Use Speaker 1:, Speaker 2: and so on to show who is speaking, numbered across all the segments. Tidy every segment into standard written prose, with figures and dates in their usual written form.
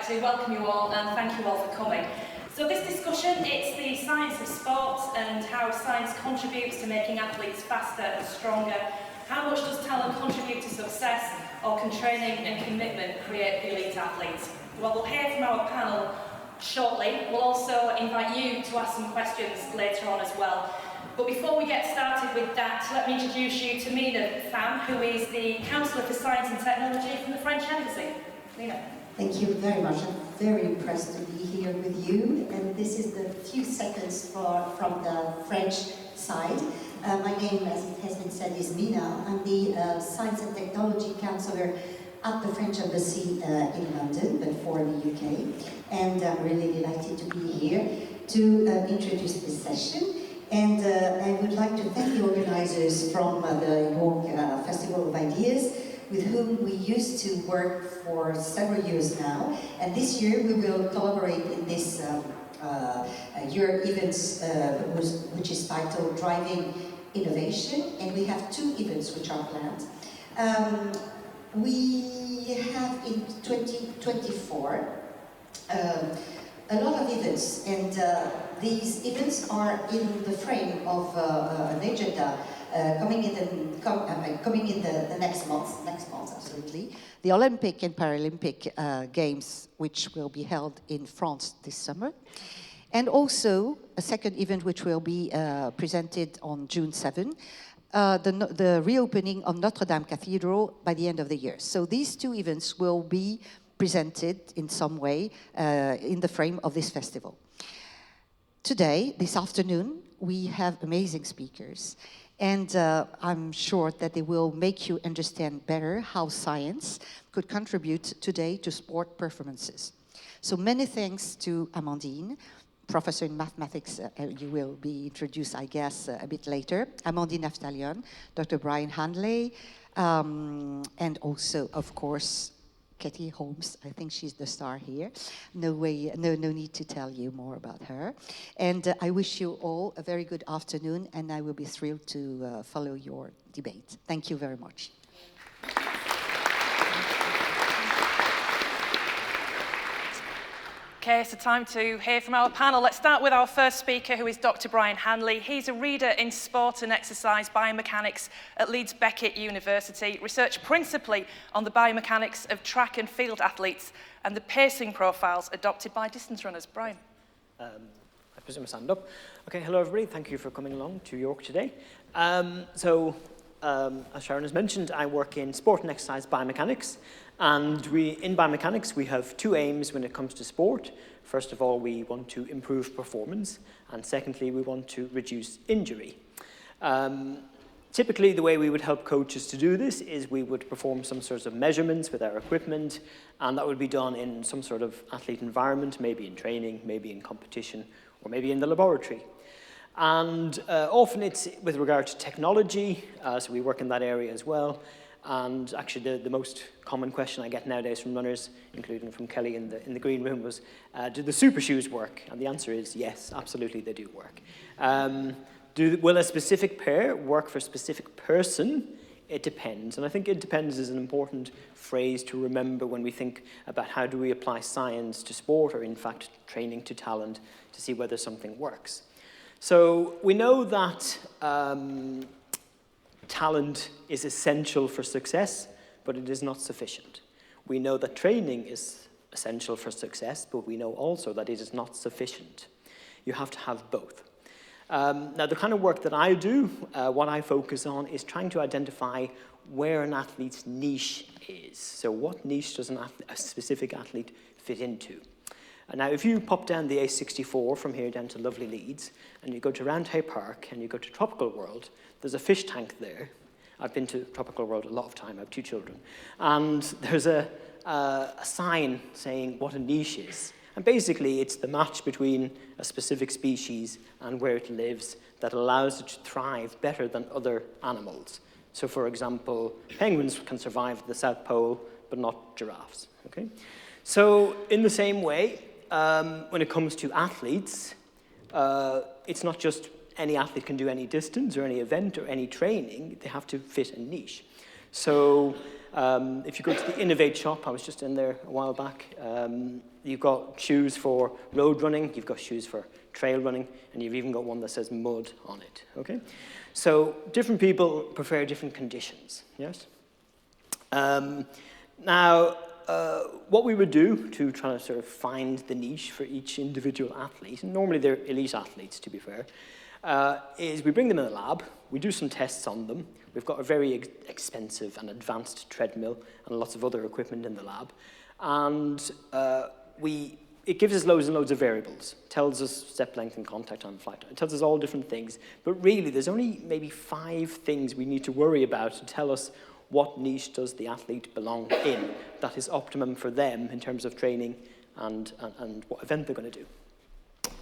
Speaker 1: like to welcome you all and thank you all for coming. So this discussion, it's the science of sport and how science contributes to making athletes faster and stronger. How much does talent contribute to success, or can training and commitment create the elite athletes? Well, we'll hear from our panel shortly. We'll also invite you to ask some questions later on as well. But before we get started with that, let me introduce you to Mina Pham, who is the Councillor for Science and Technology from the French Embassy. Mina.
Speaker 2: Thank you very much. I'm very impressed to be here with you. And this is the few seconds from the French side. My name, as it has been said, is Mina. I'm the Science and Technology Councillor at the French Embassy in London, but for the UK. And I'm really delighted to be here to introduce this session. And I would like to thank the organizers from the York Festival of Ideas, with whom we used to work for several years now. And this year we will collaborate in this year events, which is titled Driving Innovation. And we have two events which are planned. We have in 2024 a lot of events, and these events are in the frame of an agenda coming in the next month, absolutely. The Olympic and Paralympic Games, which will be held in France this summer. And also a second event which will be presented on June 7, the reopening of Notre Dame Cathedral by the end of the year. So these two events will be presented in some way in the frame of this festival. Today, this afternoon, we have amazing speakers, and I'm sure that they will make you understand better how science could contribute today to sport performances. So many thanks to Amandine, professor in mathematics, you will be introduced, I guess, a bit later, Amandine Aftalion, Dr. Brian Hanley, and also, of course, Kelly Holmes. I think she's the star here. No need to tell you more about her. And I wish you all a very good afternoon, and I will be thrilled to follow your debate. Thank you very much.
Speaker 1: Okay, so time to hear from our panel. Let's start with our first speaker, who is Dr. Brian Hanley. He's a reader in sport and exercise biomechanics at Leeds Beckett University, research principally on the biomechanics of track and field athletes and the pacing profiles adopted by distance runners. Brian.
Speaker 3: I presume I stand up. Okay, hello everybody. Thank you for coming along to York today. As Sharon has mentioned, I work in sport and exercise biomechanics. And in biomechanics, we have two aims when it comes to sport. First of all, we want to improve performance. And secondly, we want to reduce injury. Typically, the way we would help coaches to do this is we would perform some sorts of measurements with our equipment. And that would be done in some sort of athlete environment, maybe in training, maybe in competition, or maybe in the laboratory. And often it's with regard to technology, so we work in that area as well. And actually, the most common question I get nowadays from runners, including from Kelly in the green room, was, do the super shoes work? And the answer is yes, absolutely they do work. Will a specific pair work for a specific person? It depends. And I think it depends is an important phrase to remember when we think about how do we apply science to sport, or in fact training to talent, to see whether something works. So we know that talent is essential for success, but it is not sufficient. We know that training is essential for success, but we know also that it is not sufficient. You have to have both. Now, the kind of work that I do, what I focus on is trying to identify where an athlete's niche is. So what niche does a specific athlete fit into? Now, if you pop down the A64 from here down to lovely Leeds, and you go to Roundhay Park, and you go to Tropical World, there's a fish tank there. I've been to Tropical World a lot of time. I have two children. And there's a sign saying what a niche is. And basically, it's the match between a specific species and where it lives that allows it to thrive better than other animals. So, for example, penguins can survive at the South Pole, but not giraffes. Okay? So, in the same way, when it comes to athletes, it's not just any athlete can do any distance or any event or any training. They have to fit a niche. So If you go to the Innovate shop, I was just in there a while back, you've got shoes for road running, you've got shoes for trail running, and you've even got one that says mud on it, okay? So different people prefer different conditions, yes? Now, what we would do to try to sort of find the niche for each individual athlete, and normally they're elite athletes, to be fair, is we bring them in the lab, we do some tests on them. We've got a very expensive and advanced treadmill and lots of other equipment in the lab. And it gives us loads and loads of variables. It tells us step length and contact time, flight time. It tells us all different things. But really, there's only maybe 5 things we need to worry about to tell us what niche does the athlete belong in that is optimum for them in terms of training and what event they're going to do.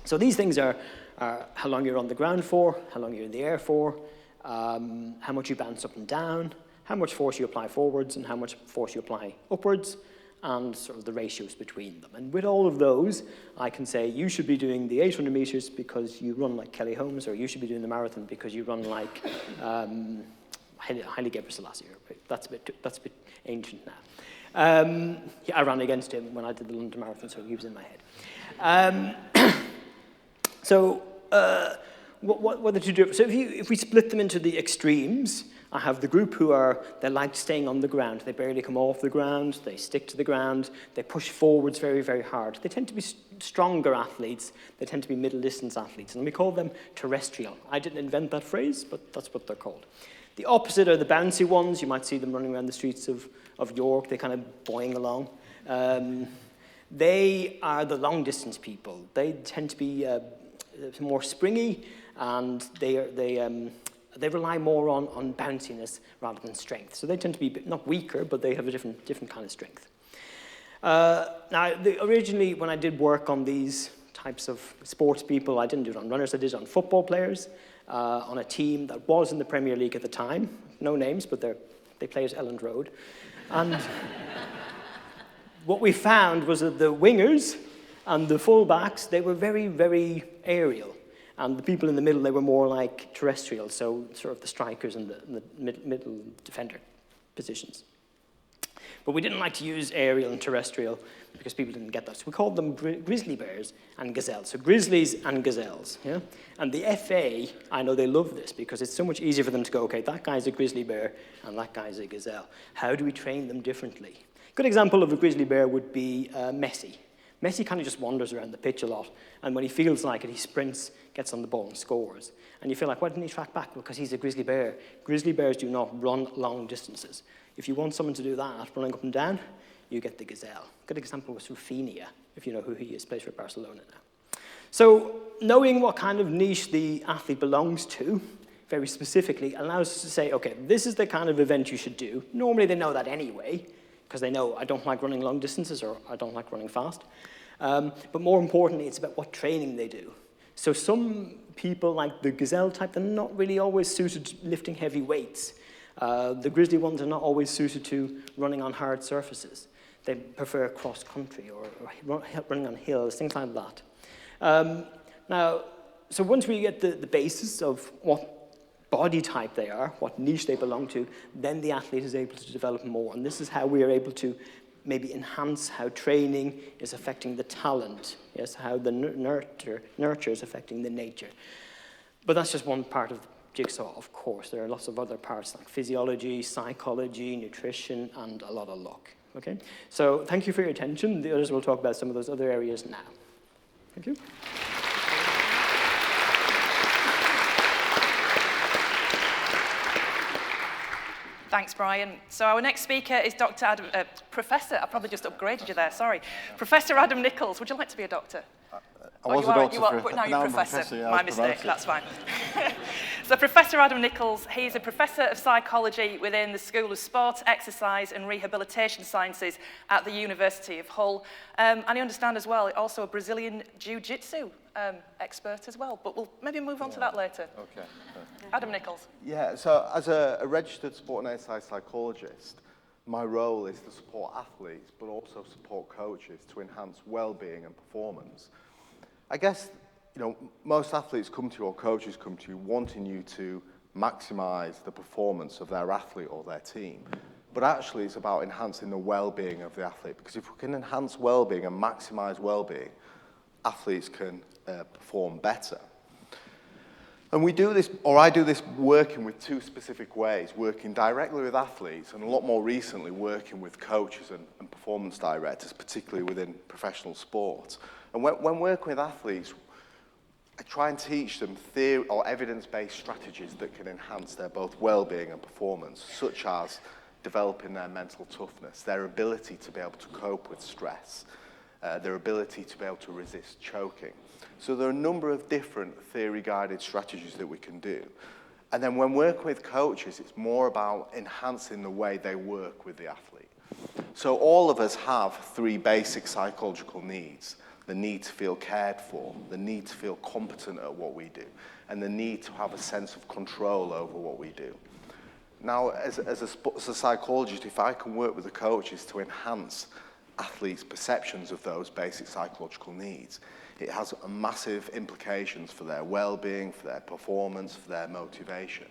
Speaker 3: So these things are how long you're on the ground for, how long you're in the air for, how much you bounce up and down, how much force you apply forwards and how much force you apply upwards, and sort of the ratios between them. And with all of those, I can say you should be doing the 800 meters because you run like Kelly Holmes, or you should be doing the marathon because you run like Haile Gebrselassie. That's a bit ancient now. Yeah, I ran against him when I did the London Marathon, so he was in my head. What the two do? So if we split them into the extremes, I have the group they like staying on the ground. They barely come off the ground. They stick to the ground. They push forwards very, very hard. They tend to be stronger athletes. They tend to be middle distance athletes. And we call them terrestrial. I didn't invent that phrase, but that's what they're called. The opposite are the bouncy ones. You might see them running around the streets of York. They're kind of boing along. They are the long distance people. They tend to be more springy, and they rely more on bounciness rather than strength. So they tend to be not weaker, but they have a different kind of strength. Now, originally, when I did work on these types of sports people, I didn't do it on runners, I did it on football players, on a team that was in the Premier League at the time. No names, but they play at Elland Road. And what we found was that the wingers and the fullbacks, they were very, very aerial. And the people in the middle, they were more like terrestrial, so sort of the strikers and the middle defender positions. But we didn't like to use aerial and terrestrial because people didn't get that. So we called them grizzly bears and gazelles. So grizzlies and gazelles, yeah? And the FA, I know they love this because it's so much easier for them to go, okay, that guy's a grizzly bear and that guy's a gazelle. How do we train them differently? A good example of a grizzly bear would be Messi. Messi kind of just wanders around the pitch a lot, and when he feels like it, he sprints, gets on the ball, and scores. And you feel like, why didn't he track back? Because he's a grizzly bear. Grizzly bears do not run long distances. If you want someone to do that, running up and down, you get the gazelle. A good example was Rafinha, if you know who he is, plays for Barcelona now. So knowing what kind of niche the athlete belongs to, very specifically, allows us to say, okay, this is the kind of event you should do. Normally they know that anyway, because they know I don't like running long distances or I don't like running fast. But more importantly, it's about what training they do. So some people, like the gazelle type, they're not really always suited to lifting heavy weights. The grizzly ones are not always suited to running on hard surfaces. They prefer cross-country or running on hills, things like that. Now, so once we get the basis of what body type they are, what niche they belong to, then the athlete is able to develop more. And this is how we are able to maybe enhance how training is affecting the talent, yes, how the nurture is affecting the nature. But that's just one part of the jigsaw, of course. There are lots of other parts like physiology, psychology, nutrition, and a lot of luck. Okay? So thank you for your attention. The others will talk about some of those other areas now. Thank you.
Speaker 1: Thanks, Brian. So our next speaker is Dr. Adam, Professor, I probably just upgraded you there, sorry. Professor Adam Nicholls. Would you like to be a doctor?
Speaker 4: I was a doctor
Speaker 1: now you're Professor.
Speaker 4: Yeah,
Speaker 1: my mistake, that's fine. So Professor Adam Nicholls, he's a Professor of Psychology within the School of Sport, Exercise and Rehabilitation Sciences at the University of Hull. And I understand as well, also a Brazilian Jiu-Jitsu expert as well, but we'll maybe move on to that later.
Speaker 4: Okay.
Speaker 1: Adam Nicholls.
Speaker 4: Yeah, so as a registered sport and exercise psychologist, my role is to support athletes, but also support coaches to enhance well-being and performance. I guess, you know, most athletes come to you, or coaches come to you, wanting you to maximize the performance of their athlete or their team. but actually it's about enhancing the well-being of the athlete, because if we can enhance well-being and maximize well-being, athletes can perform better. And we do this, or I do this, working with two specific ways, working directly with athletes and a lot more recently working with coaches and performance directors, particularly within professional sports. And when working with athletes, I try and teach them theory or evidence-based strategies that can enhance their both well-being and performance, such as developing their mental toughness, their ability to be able to cope with stress, their ability to be able to resist choking. So there are a number of different theory-guided strategies that we can do. And then when working with coaches, it's more about enhancing the way they work with the athlete. So all of us have three basic psychological needs: the need to feel cared for, the need to feel competent at what we do, and the need to have a sense of control over what we do. Now, as a psychologist, if I can work with the coaches to enhance athletes' perceptions of those basic psychological needs, it has massive implications for their well-being, for their performance, for their motivation.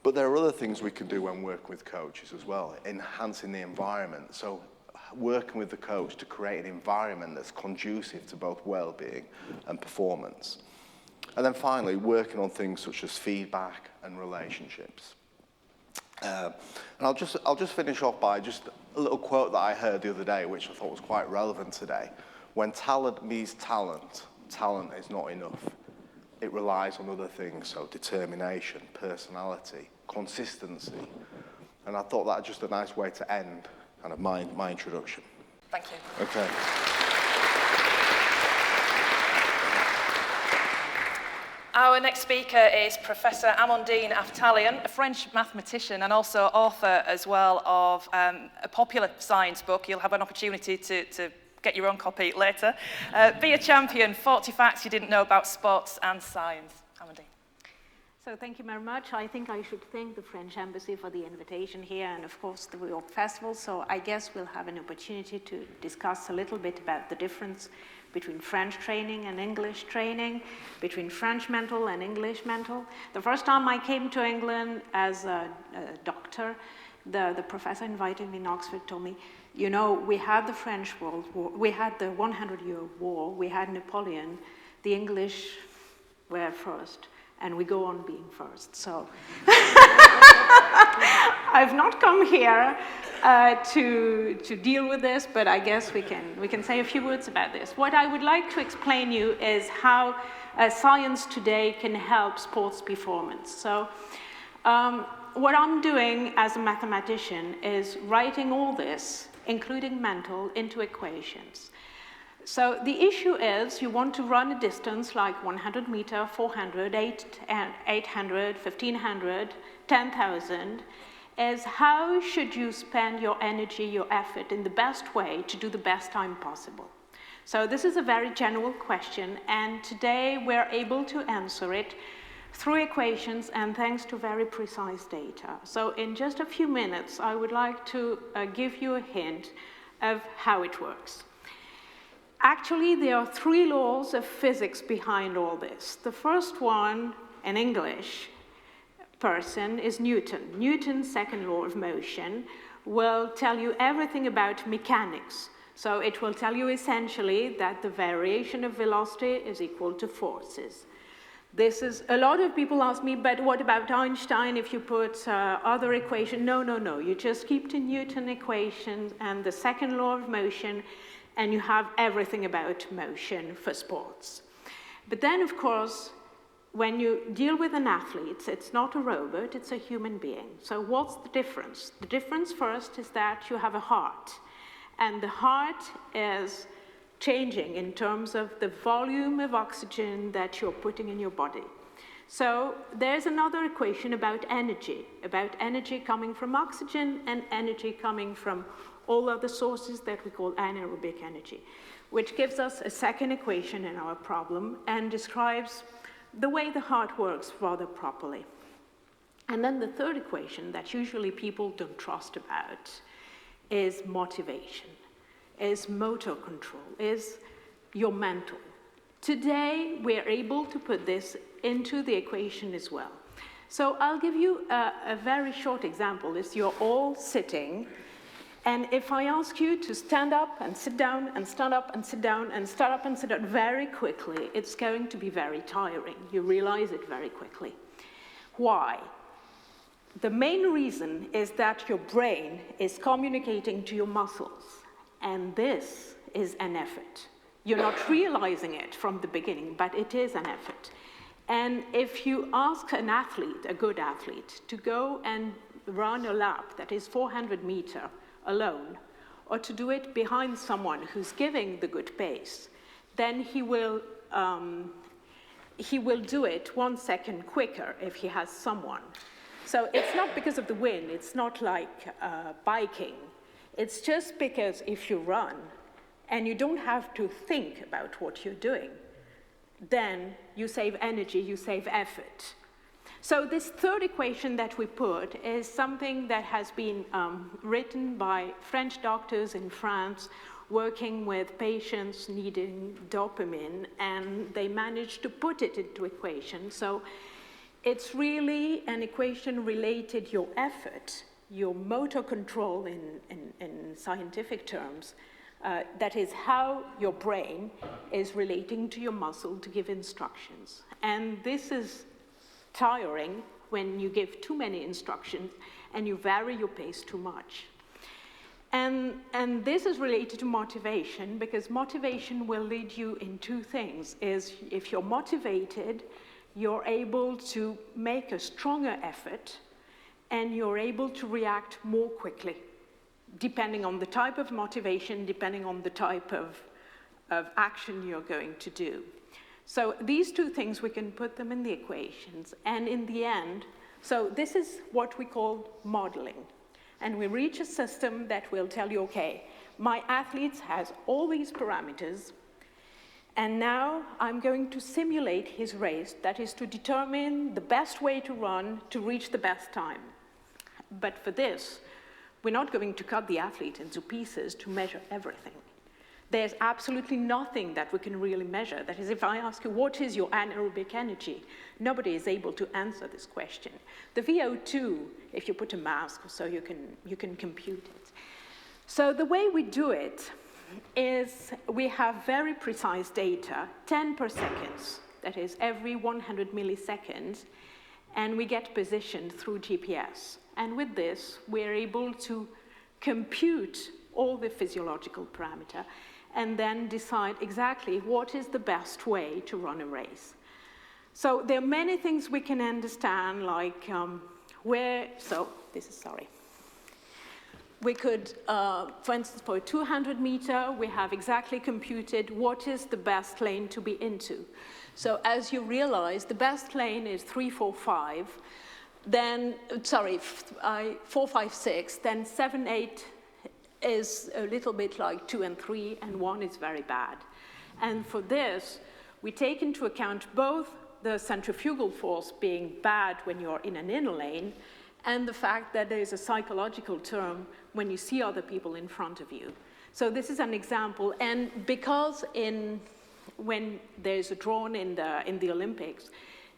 Speaker 4: But there are other things we can do when working with coaches as well, enhancing the environment. So working with the coach to create an environment that's conducive to both well-being and performance. And then finally, working on things such as feedback and relationships. And I'll just finish off by just a little quote that I heard the other day, which I thought was quite relevant today. When talent meets talent, talent is not enough. It relies on other things, so determination, personality, consistency. And I thought that was just a nice way to end kind of my introduction.
Speaker 1: Thank you.
Speaker 4: Okay.
Speaker 1: Our next speaker is Professor Amandine Aftalion, a French mathematician and also author as well of a popular science book. You'll have an opportunity to get your own copy later. Be a Champion, 40 Facts You Didn't Know About Sports and Science. Amandine.
Speaker 5: So thank you very much. I think I should thank the French Embassy for the invitation here and of course the York Festival. So I guess we'll have an opportunity to discuss a little bit about the difference between French training and English training, between French mental and English mental. The first time I came to England as a doctor, the professor invited me in Oxford, told me, you know, we had the French World War, we had the 100-year war, we had Napoleon, the English were first, and we go on being first. So I've not come here to deal with this, but I guess we can say a few words about this. What I would like to explain you is how science today can help sports performance. So what I'm doing as a mathematician is writing all this, including mental, into equations. So the issue is you want to run a distance like 100 meter, 400, 800, 1500, 10,000, is how should you spend your energy, your effort in the best way to do the best time possible? So this is a very general question, and today we're able to answer it through equations and thanks to very precise data. So in just a few minutes, I would like to give you a hint of how it works. Actually, there are three laws of physics behind all this. The first one, in English person, is Newton. Newton's second law of motion will tell you everything about mechanics. So it will tell you essentially that the variation of velocity is equal to forces. This is, a lot of people ask me, but what about Einstein if you put other equations? No. You just keep to Newton equations and the second law of motion, and you have everything about motion for sports. But then, of course, when you deal with an athlete, it's not a robot, it's a human being. So what's the difference? The difference first is that you have a heart, and the heart is changing in terms of the volume of oxygen that you're putting in your body. So there's another equation about energy coming from oxygen and energy coming from all other sources that we call anaerobic energy, which gives us a second equation in our problem and describes the way the heart works rather properly. And then the third equation that usually people don't trust about is motivation, is motor control, is your mental. Today, we're able to put this into the equation as well. So I'll give you a very short example. Is you're all sitting, and if I ask you to stand up and sit down and stand up and sit down and stand up and sit down very quickly, it's going to be very tiring. You realize it very quickly. Why? The main reason is that your brain is communicating to your muscles, and this is an effort. You're not realizing it from the beginning, but it is an effort. And if you ask an athlete, a good athlete, to go and run a lap that is 400 meters alone, or to do it behind someone who's giving the good pace, then he will do it 1 second quicker if he has someone. So it's not because of the wind, it's not like biking. It's just because if you run and you don't have to think about what you're doing, then you save energy, you save effort. So this third equation that we put is something that has been written by French doctors in France working with patients needing dopamine, and they managed to put it into equation. So it's really an equation related your effort, your motor control in scientific terms, that is how your brain is relating to your muscle to give instructions. And this is tiring when you give too many instructions and you vary your pace too much. And this is related to motivation, because motivation will lead you in two things. Is if you're motivated, you're able to make a stronger effort and you're able to react more quickly, depending on the type of motivation, depending on the type of action you're going to do. So these two things, we can put them in the equations, and in the end, so this is what we call modeling. And we reach a system that will tell you, okay, my athlete has all these parameters, and now I'm going to simulate his race, that is to determine the best way to run to reach the best time. But for this, we're not going to cut the athlete into pieces to measure everything. There's absolutely nothing that we can really measure. That is, if I ask you, what is your anaerobic energy? Nobody is able to answer this question. The VO2, if you put a mask, so you can compute it. So the way we do it is we have very precise data, 10 per second, that is every 100 milliseconds, and we get positioned through GPS. And with this, we're able to compute all the physiological parameters and then decide exactly what is the best way to run a race. So there are many things we can understand, like we could, for instance, for a 200 meter, we have exactly computed what is the best lane to be into. So as you realize, the best lane is 3-4-5, then, 4-5-6, then 7-8 is a little bit like 2 and 3, and 1 is very bad. And for this, we take into account both the centrifugal force being bad when you're in an inner lane, and the fact that there is a psychological term when you see other people in front of you. So this is an example, and because when there's a drawn in the Olympics,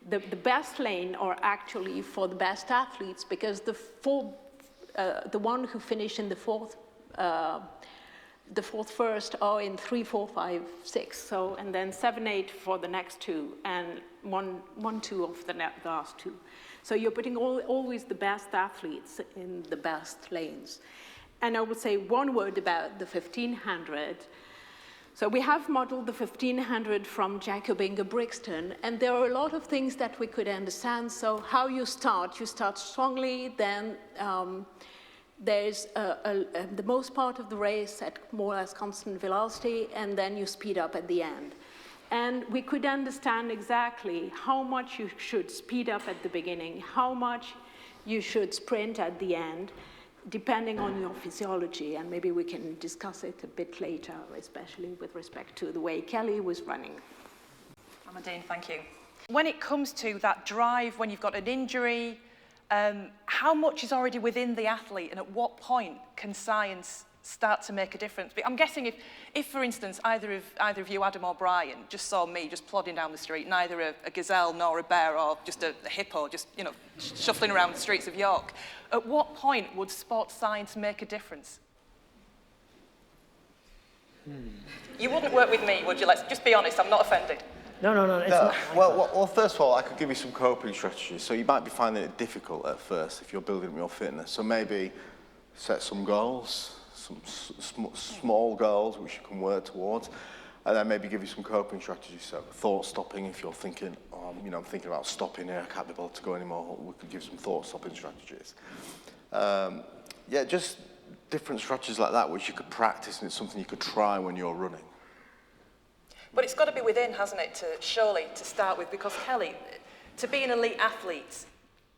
Speaker 5: the best lane are actually for the best athletes, because the one who finished in the fourth first are in 3, 4, 5, 6. So, and then 7, 8 for the next two, and 1, 2 of the last two. So you're putting always the best athletes in the best lanes. And I would say one word about the 1500. So we have modeled the 1500 from Jacobing and Brixton, and there are a lot of things that we could understand. So how you start strongly, then there's the most part of the race at more or less constant velocity, and then you speed up at the end. And we could understand exactly how much you should speed up at the beginning, how much you should sprint at the end, depending on your physiology, and maybe we can discuss it a bit later, especially with respect to the way Kelly was running.
Speaker 1: Amandine, thank you. When it comes to that drive, when you've got an injury, how much is already within the athlete, and at what point can science
Speaker 6: start to make a difference? But I'm guessing if for instance, either of you, Adam or Brian, just saw me just plodding down the street, neither a gazelle nor a bear or just a hippo, just, you know, shuffling around the streets of York, at what point would sports science make a difference? You wouldn't work with me, would you? Let's just be honest, I'm not offended.
Speaker 3: No. It's not.
Speaker 4: Well, first of all, I could give you some coping strategies. So you might be finding it difficult at first if you're building up your fitness. So maybe set some goals, some small goals which you can work towards, and then maybe give you some coping strategies. So thought stopping, if you're thinking, you know, I'm thinking about stopping here, I can't be able to go anymore, we could give some thought stopping strategies. Yeah, just different strategies like that which you could practice, and it's something you could try when you're running.
Speaker 6: But it's got to be within, hasn't it, surely to start with, because Kelly, to be an elite athlete,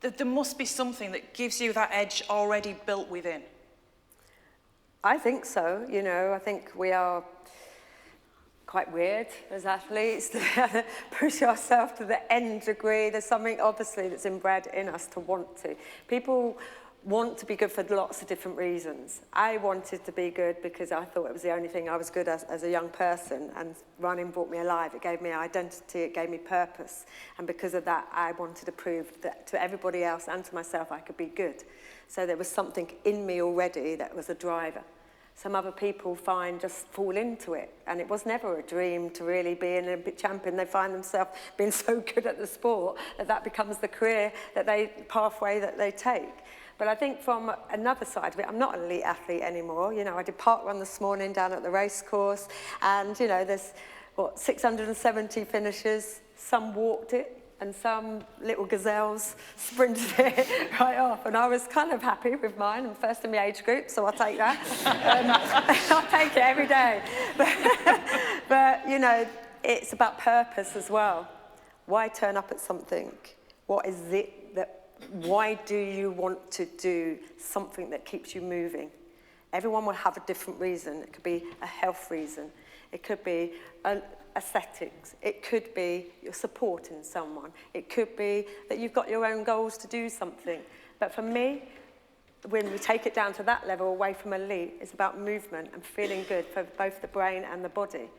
Speaker 6: there must be something that gives you that edge already built within.
Speaker 7: I think so, you know, I think we are quite weird as athletes to push ourselves to the nth degree. There's something obviously that's inbred in us to want to. People want to be good for lots of different reasons. I wanted to be good because I thought it was the only thing I was good as a young person, and running brought me alive. It gave me identity, it gave me purpose, and because of that I wanted to prove that to everybody else and to myself I could be good. So there was something in me already that was a driver. Some other people just fall into it, and it was never a dream to really be an Olympic champion. They find themselves being so good at the sport that becomes the career pathway that they take. But I think from another side of it, I'm not an elite athlete anymore. You know, I did park run this morning down at the race course, and you know, there's 670 finishers. Some walked it, and some little gazelles sprinted it right off. And I was kind of happy with mine. I'm first in my age group, so I'll take that. I'll take it every day. But you know, it's about purpose as well. Why turn up at something? What is it why do you want to do something that keeps you moving? Everyone will have a different reason. It could be a health reason. It could be aesthetics. It could be you're supporting someone. It could be that you've got your own goals to do something. But for me, when we take it down to that level, away from elite, it's about movement and feeling good for both the brain and the body,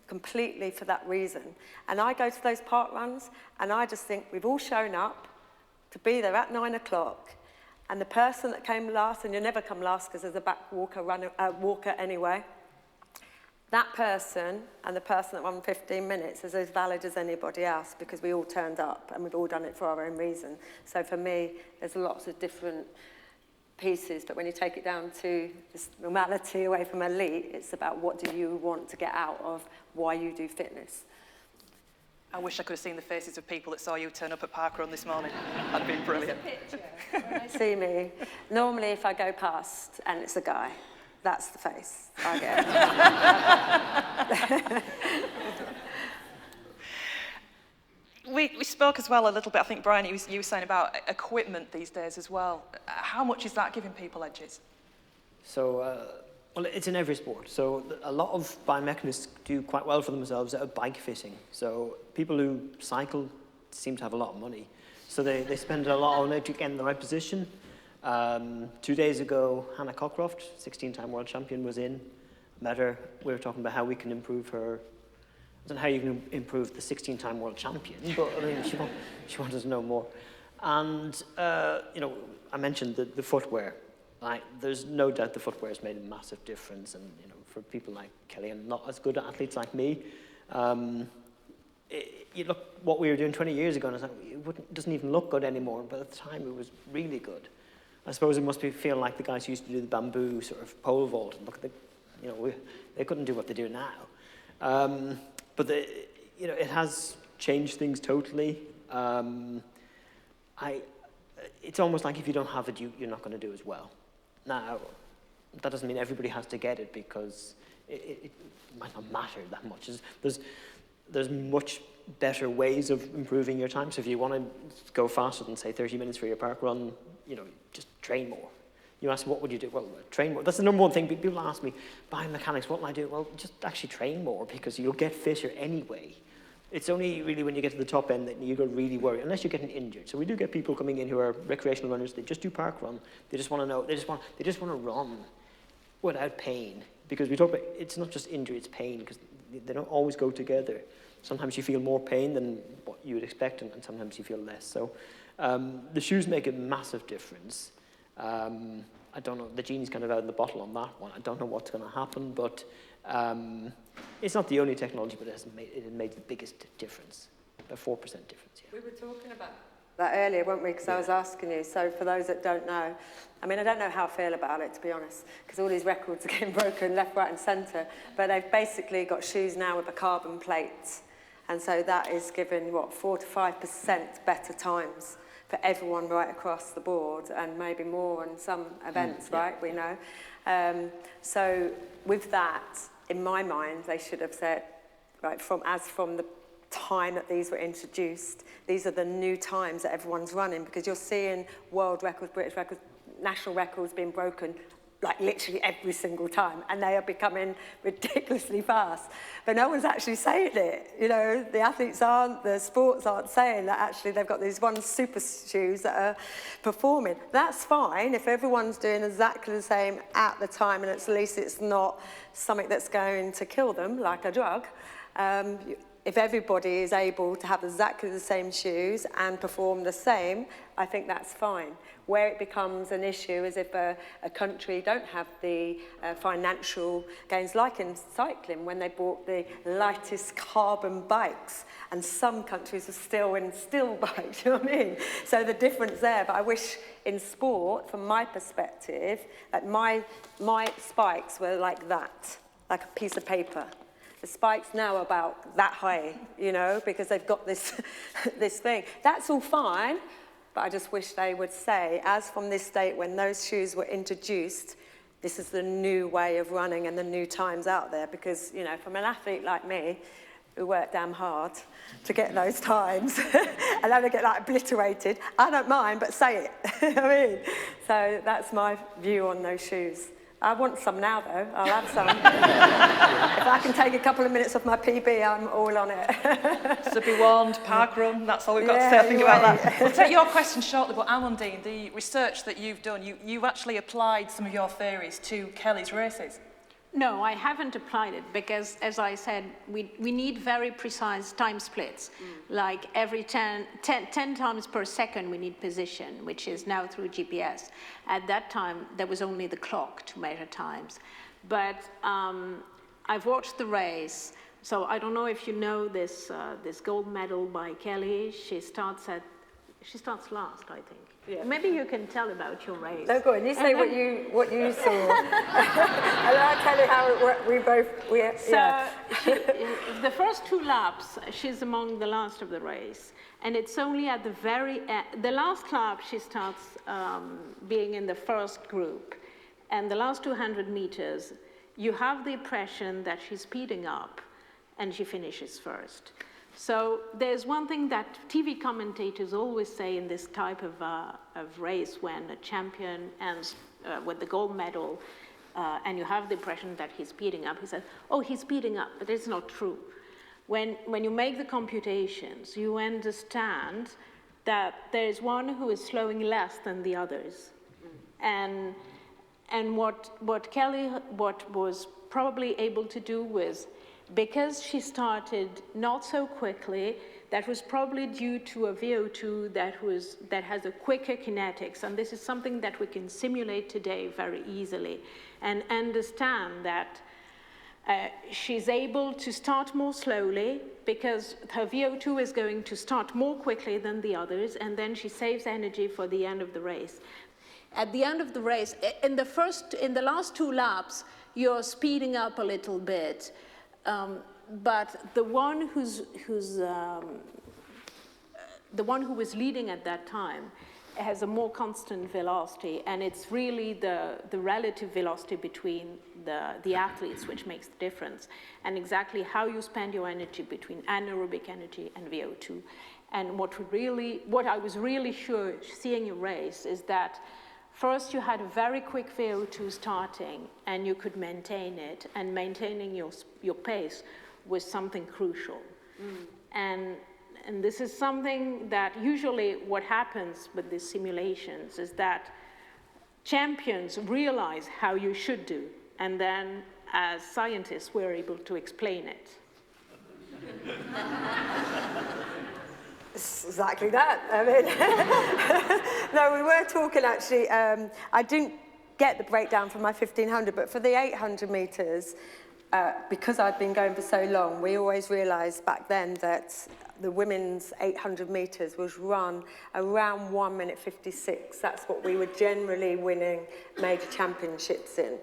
Speaker 7: completely for that reason. And I go to those park runs, and I just think we've all shown up to be there at 9 o'clock, and the person that came last, and you never come last because there's a back walker anyway, that person and the person that won 15 minutes is as valid as anybody else, because we all turned up and we've all done it for our own reason. So for me, there's lots of different pieces, but when you take it down to this normality away from elite, it's about what do you want to get out of why you do fitness.
Speaker 6: I wish I could have seen the faces of people that saw you turn up at parkrun this morning. That'd been brilliant.
Speaker 7: When they see me, normally if I go past and it's a guy, that's the face I get.
Speaker 6: We spoke as well a little bit, I think, Brian, you were saying about equipment these days as well. How much is that giving people edges?
Speaker 3: So, well, it's in every sport. So a lot of biomechanists do quite well for themselves at bike fitting. So people who cycle seem to have a lot of money. So they spend a lot on it to get in the right position. 2 days ago, Hannah Cockcroft, 16-time world champion, was in. Met her. We were talking about how we can improve her. I don't know how you can improve the 16-time world champion, but I mean, she wanted to know more. And, you know, I mentioned the footwear. Like, there's no doubt the footwear has made a massive difference, and you know, for people like Kelly and not as good athletes like me, you look what we were doing 20 years ago, and it's like, it doesn't even look good anymore. But at the time, it was really good. I suppose it must feel like the guys who used to do the bamboo sort of pole vault. And look at you know, they couldn't do what they do now. But you know, it has changed things totally. It's almost like if you don't have it, you're not going to do as well. Now, that doesn't mean everybody has to get it, because it might not matter that much. There's much better ways of improving your time. So if you want to go faster than, say, 30 minutes for your park run, you know, just train more. You ask, what would you do? Well, train more. That's the number one thing. People ask me, biomechanics, what will I do? Well, just actually train more, because you'll get fitter anyway. It's only really when you get to the top end that you got to really worry, unless you're getting injured. So we do get people coming in who are recreational runners. They just do park run. They just want to know. They just want to run. without pain. Because we talk about, it's not just injury, it's pain, because they don't always go together. Sometimes you feel more pain than what you would expect, and sometimes you feel less. So the shoes make a massive difference. I don't know, the genie's kind of out of the bottle on that one. I don't know what's going to happen, but it's not the only technology, but it made the biggest difference, a 4% difference. Yeah.
Speaker 7: We were talking about that earlier, weren't we? Because I was asking you. So for those that don't know, I mean, I don't know how I feel about it, to be honest, because all these records are getting broken left, right and centre. But they've basically got shoes now with a carbon plate. And so that is giving, 4 to 5% better times for everyone right across the board, and maybe more in some events, right, we know. So with that, in my mind, they should have said, right, from the time that these were introduced, these are the new times that everyone's running, because you're seeing world records, British records, national records being broken like literally every single time, and they are becoming ridiculously fast. But no one's actually saying it. You know, the athletes aren't, the sports aren't saying that actually they've got these one super shoes that are performing. That's fine if everyone's doing exactly the same at the time, and at least it's not something that's going to kill them, like a drug. If everybody is able to have exactly the same shoes and perform the same, I think that's fine. Where it becomes an issue is if a country don't have the financial gains, like in cycling, when they bought the lightest carbon bikes, and some countries are still in steel bikes, you know what I mean? So the difference there, but I wish in sport, from my perspective, that my spikes were like that, like a piece of paper. The spikes now are about that high, you know, because they've got this, this thing. That's all fine, but I just wish they would say, as from this date when those shoes were introduced, this is the new way of running and the new times out there. Because, you know, from an athlete like me, who worked damn hard to get those times, and then they get like obliterated, I don't mind, but say it. I mean, so that's my view on those shoes. I want some now, though. I'll have some. If I can take a couple of minutes off my PB, I'm all on it.
Speaker 6: So be warned, park run, that's all we've got to say, I think, about that. We'll take your question shortly, but Amandine, the research that you've done, you've actually applied some of your theories to Kelly's races.
Speaker 5: No, I haven't applied it because, as I said, we need very precise time splits. Like every 10 times per second we need position, which is now through GPS. At that time, there was only the clock to measure times. But I've watched the race, so I don't know if you know this gold medal by Kelly. She starts last, I think. Yeah. Maybe you can tell about your race.
Speaker 7: No, go on. You say what you saw, and I'll tell you how it worked.
Speaker 5: The first 2 laps, she's among the last of the race, and it's only at the very end, the last lap, she starts being in the first group, and the last 200 meters, you have the impression that she's speeding up, and she finishes first. So there's one thing that TV commentators always say in this type of race when a champion ends with the gold medal and you have the impression that he's speeding up. He says, oh, he's speeding up, but it's not true. When you make the computations, you understand that there's one who is slowing less than the others. And what Kelly was probably able to do was, because she started not so quickly, that was probably due to a VO2 that has a quicker kinetics, and this is something that we can simulate today very easily, and understand that she's able to start more slowly because her VO2 is going to start more quickly than the others, and then she saves energy for the end of the race. At the end of the race, in the last 2 laps, you're speeding up a little bit. But the one who was leading at that time has a more constant velocity, and it's really the relative velocity between the athletes which makes the difference, and exactly how you spend your energy between anaerobic energy and VO2. And what I was really sure seeing your race is that first, you had a very quick VO2 starting, and you could maintain it, and maintaining your pace was something crucial. And this is something that usually what happens with these simulations is that champions realize how you should do, and then as scientists, we're able to explain it.
Speaker 7: It's exactly that. I mean, no, we were talking actually, I didn't get the breakdown for my 1500, but for the 800 meters, because I'd been going for so long, we always realized back then that the women's 800 meters was run around 1 minute 56. That's what we were generally winning major championships in.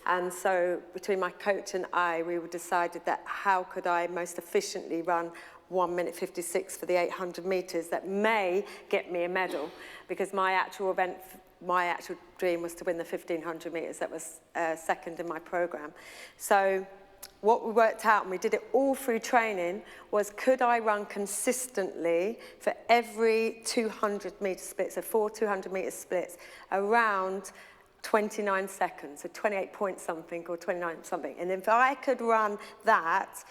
Speaker 7: And so between my coach and I, we decided that how could I most efficiently run 1 minute 56 for the 800 meters that may get me a medal, because my actual dream was to win the 1500 meters. That was second in my program. So what we worked out, and we did it all through training, was could I run consistently for every 200 meter splits, so 4 200 meter splits, around 29 seconds, so 28 point something or 29 something. And if I could run that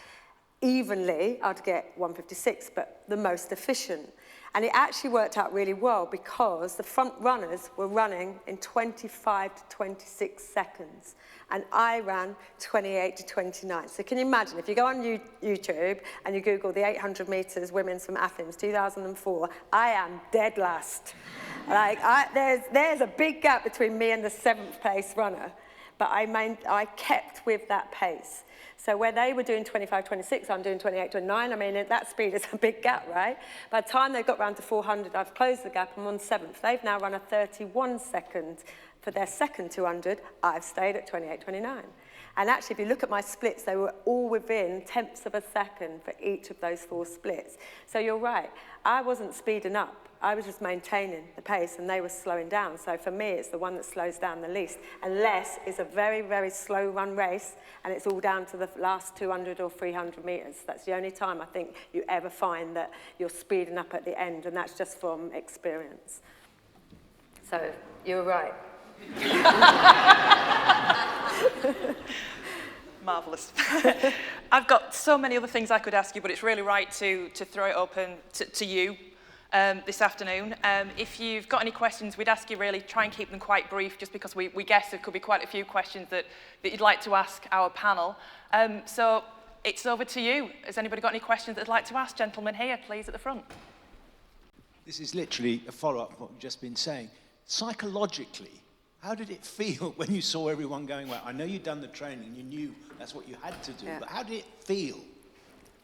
Speaker 7: evenly, I'd get 156, but the most efficient. And it actually worked out really well because the front runners were running in 25 to 26 seconds. And I ran 28 to 29. So can you imagine, if you go on YouTube and you Google the 800 meters women's from Athens, 2004, I am dead last. Like, there's a big gap between me and the 7th place runner. But I kept with that pace. So where they were doing 25, 26, I'm doing 28, 29. I mean, at that speed, it's a big gap, right? By the time they got round to 400, I've closed the gap. I'm on 7th. They've now run a 31 second for their second 200. I've stayed at 28, 29. And actually, if you look at my splits, they were all within tenths of a second for each of those 4 splits. So you're right. I wasn't speeding up. I was just maintaining the pace, and they were slowing down. So for me, it's the one that slows down the least, unless it's a very, very slow run race, and it's all down to the last 200 or 300 meters. That's the only time I think you ever find that you're speeding up at the end, and that's just from experience. So you're right.
Speaker 6: Marvellous. I've got so many other things I could ask you, but it's really right to throw it open to you this afternoon. If you've got any questions, we'd ask you really try and keep them quite brief, just because we guess there could be quite a few questions that you'd like to ask our panel. So it's over to you. Has anybody got any questions they'd like to ask? Gentlemen here, please, at the front.
Speaker 8: This is literally a follow-up of what we've just been saying. Psychologically, how did it feel when you saw everyone going well? I know you'd done the training, you knew that's what you had to do, but how did it feel?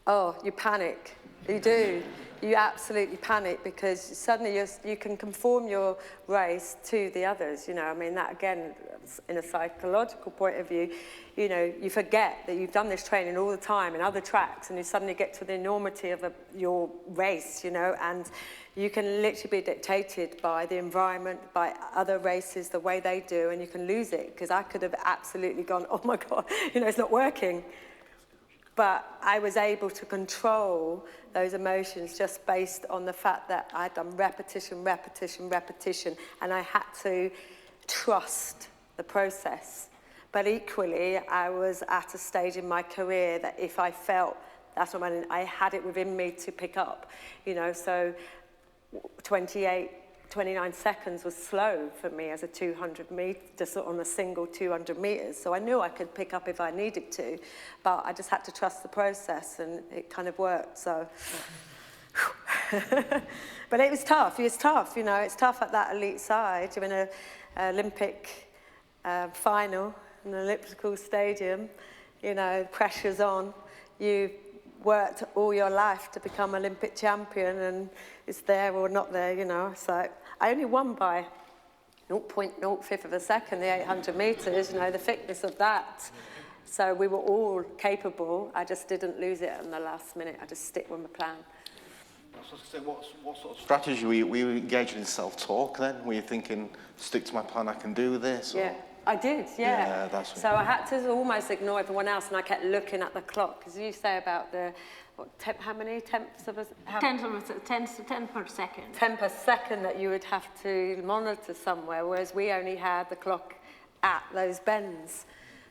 Speaker 7: Oh, you panic. You do. You absolutely panic, because suddenly you can conform your race to the others. You know, I mean, that again, in a psychological point of view, you know, you forget that you've done this training all the time in other tracks, and you suddenly get to the enormity of your race, you know, and you can literally be dictated by the environment, by other races, the way they do, and you can lose it, because I could have absolutely gone, oh my God, you know, it's not working. But I was able to control those emotions just based on the fact that I'd done repetition, repetition, repetition, and I had to trust the process. But equally, I was at a stage in my career that if I felt, that's what I had it within me to pick up, you know, so 29 seconds was slow for me as a 200 meter, just on a single 200 meters. So I knew I could pick up if I needed to, but I just had to trust the process, and it kind of worked, so. But it was tough, you know, it's tough at that elite side. You're in an Olympic final in an elliptical stadium, you know, pressure's on. You worked all your life to become Olympic champion, and it's there or not there, you know. So I only won by 0.05 of a second, the 800 meters, you know, the thickness of that. So we were all capable. I just didn't lose it in the last minute. I just stick with my plan.
Speaker 4: I was just going to say, what sort of strategy were you engaging in self-talk then? Were you thinking, stick to my plan, I can do this? Or?
Speaker 7: Yeah, I did, yeah.
Speaker 4: That's
Speaker 7: so I had to almost ignore everyone else, and I kept looking at the clock, because you say about the, how many tenths of a...
Speaker 5: 10 per second.
Speaker 7: 10 per second that you would have to monitor somewhere, whereas we only had the clock at those bends.